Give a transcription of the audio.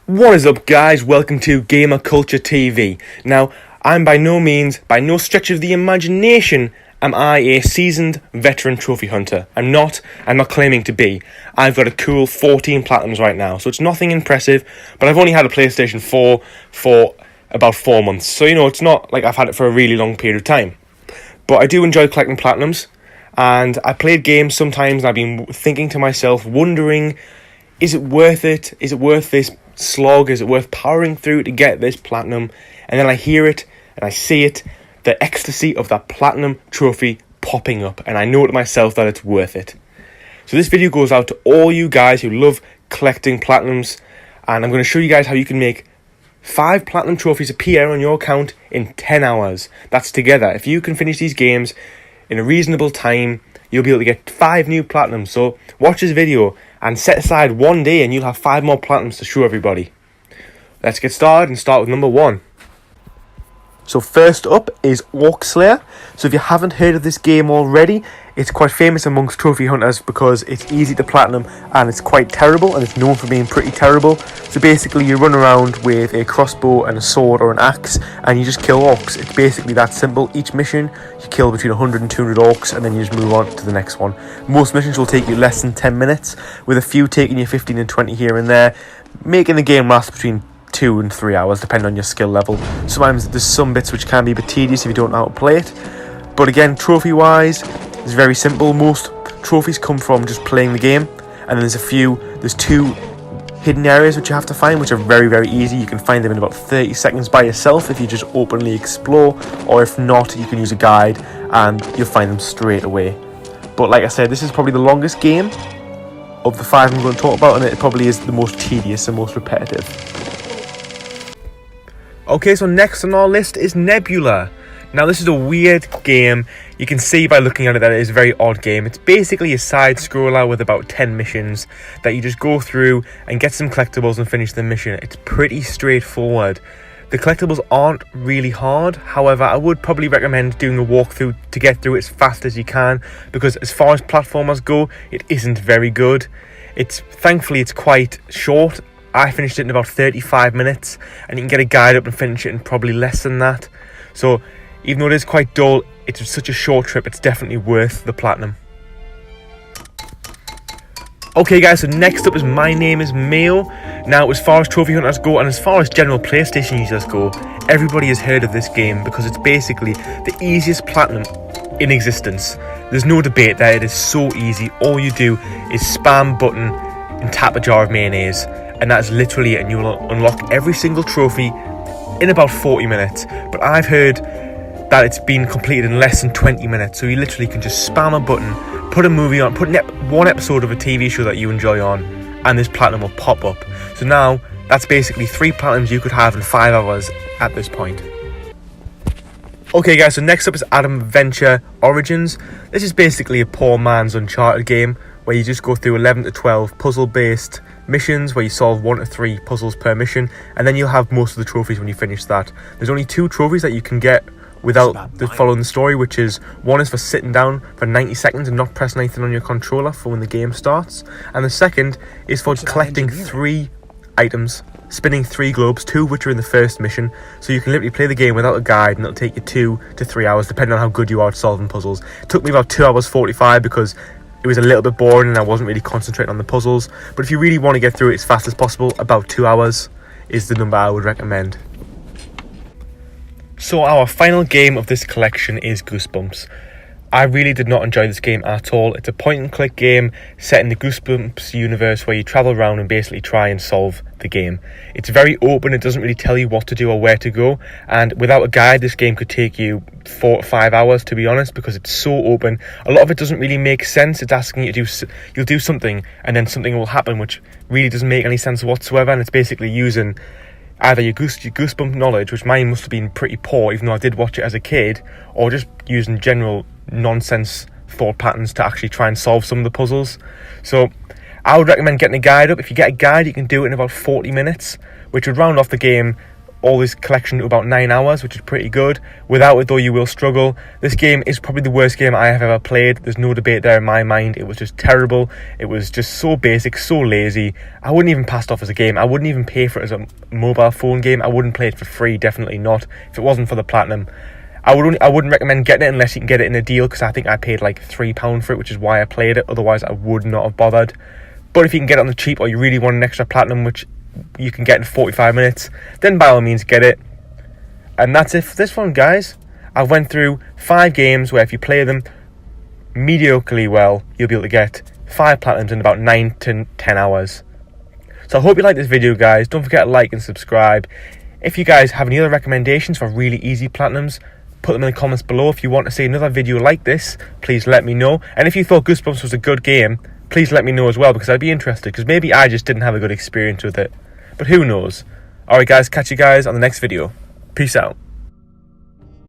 What is up, guys? Welcome to Gamer Culture TV. Now, I'm by no stretch of the imagination, am I a seasoned veteran trophy hunter. I'm not claiming to be. I've got a cool 14 platinums right now, so it's nothing impressive, but I've only had a PlayStation 4 for about 4 months, so it's not like I've had it for a really long period of time. But I do enjoy collecting platinums, and I played games sometimes and I've been thinking to myself, wondering, is it worth it? Is it worth this slog? Is it worth powering through to get this platinum? And then I hear it and I see it, the ecstasy of that platinum trophy popping up, and I know to myself that it's worth it. So this video goes out to all you guys who love collecting platinums, and I'm going to show you guys how you can make 5 platinum trophies appear on your account in 10 hours. That's together. If you can finish these games in a reasonable time, you'll be able to get 5 new platinums. So watch this video and set aside one day and you'll have 5 more platinums to show everybody. Let's get started and start with number 1. So first up is Orc Slayer. So if you haven't heard of this game already, it's quite famous amongst trophy hunters because it's easy to platinum and it's quite terrible, and it's known for being pretty terrible. So basically you run around with a crossbow and a sword or an axe and you just kill orcs. It's basically that simple. Each mission you kill between 100 and 200 orcs and then you just move on to the next one. Most missions will take you less than 10 minutes, with a few taking you 15 and 20 here and there, making the game last between 2 and 3 hours depending on your skill level. Sometimes there's some bits which can be a bit tedious if you don't know how to play it, but again, trophy wise it's very simple. Most trophies come from just playing the game, and then there's 2 hidden areas which you have to find, which are very, very easy. You can find them in about 30 seconds by yourself if you just openly explore, or if not, you can use a guide and you'll find them straight away. But like I said, this is probably the longest game of the 5 I'm going to talk about, and it probably is the most tedious and most repetitive. Okay, so next on our list is Nubla. Now this is a weird game. You can see by looking at it that it is a very odd game. It's basically a side scroller with about 10 missions that you just go through and get some collectibles and finish the mission. It's pretty straightforward. The collectibles aren't really hard. However, I would probably recommend doing a walkthrough to get through it as fast as you can, because as far as platformers go, it isn't very good. Thankfully it's quite short. I finished it in about 35 minutes, and you can get a guide up and finish it in probably less than that. So even though it is quite dull, it's such a short trip, it's definitely worth the platinum. Okay guys, so next up is My Name is Mayo. Now as far as trophy hunters go, and as far as general PlayStation users go, everybody has heard of this game because it's basically the easiest platinum in existence. There's no debate that it is so easy. All you do is spam button and tap a jar of mayonnaise, and that's literally it, and you will unlock every single trophy in about 40 minutes. But I've heard that it's been completed in less than 20 minutes, so you literally can just spam a button, put a movie on, put one episode of a TV show that you enjoy on, and this platinum will pop up. So now that's basically 3 platinums you could have in 5 hours at this point. Okay guys, so next up is Adventure Origins. This is basically a poor man's Uncharted game where you just go through 11 to 12 puzzle based missions where you solve 1 to 3 puzzles per mission, and then you'll have most of the trophies when you finish that. There's only 2 trophies that you can get without following the story, which is, one is for sitting down for 90 seconds and not pressing anything on your controller for when the game starts, and the second is for collecting 3 items, spinning 3 globes, 2 of which are in the first mission. So you can literally play the game without a guide, and it'll take you 2 to 3 hours depending on how good you are at solving puzzles. It took me about 2 hours 45 because it was a little bit boring and I wasn't really concentrating on the puzzles. But if you really want to get through it as fast as possible, about 2 hours is the number I would recommend. So our final game of this collection is Goosebumps. I really did not enjoy this game at all. It's a point and click game set in the Goosebumps universe where you travel around and basically try and solve the game. It's very open, it doesn't really tell you what to do or where to go, and without a guide this game could take you 4 to 5 hours, to be honest, because it's so open. A lot of it doesn't really make sense. It's asking you to do, you'll do something and then something will happen which really doesn't make any sense whatsoever, and it's basically using either your Goosebump knowledge, which mine must have been pretty poor even though I did watch it as a kid, or just using general nonsense thought patterns to actually try and solve some of the puzzles. So I would recommend getting a guide up. If you get a guide, you can do it in about 40 minutes, which would round off the game all this collection to about 9 hours, which is pretty good. Without it though, you will struggle. This game is probably the worst game I have ever played. There's no debate there in my mind. It was just terrible. It was just so basic, so lazy. I wouldn't even pass it off as a game. I wouldn't even pay for it as a mobile phone game. I wouldn't play it for free, definitely not, if it wasn't for the platinum. I wouldn't recommend getting it unless you can get it in a deal, because I think I paid like £3 for it, which is why I played it. Otherwise I would not have bothered. But if you can get it on the cheap, or you really want an extra platinum, which you can get in 45 minutes, then by all means get it. And that's it for this one, guys. I went through 5 games where if you play them mediocrely well, you'll be able to get 5 platinums in about 9 to 10 hours. So I hope you like this video, guys. Don't forget to like and subscribe. If you guys have any other recommendations for really easy platinums, put them in the comments below. If you want to see another video like this, please let me know. And if you thought Goosebumps was a good game, please let me know as well, because I'd be interested, because maybe I just didn't have a good experience with it. But who knows? Alright guys, catch you guys on the next video. Peace out.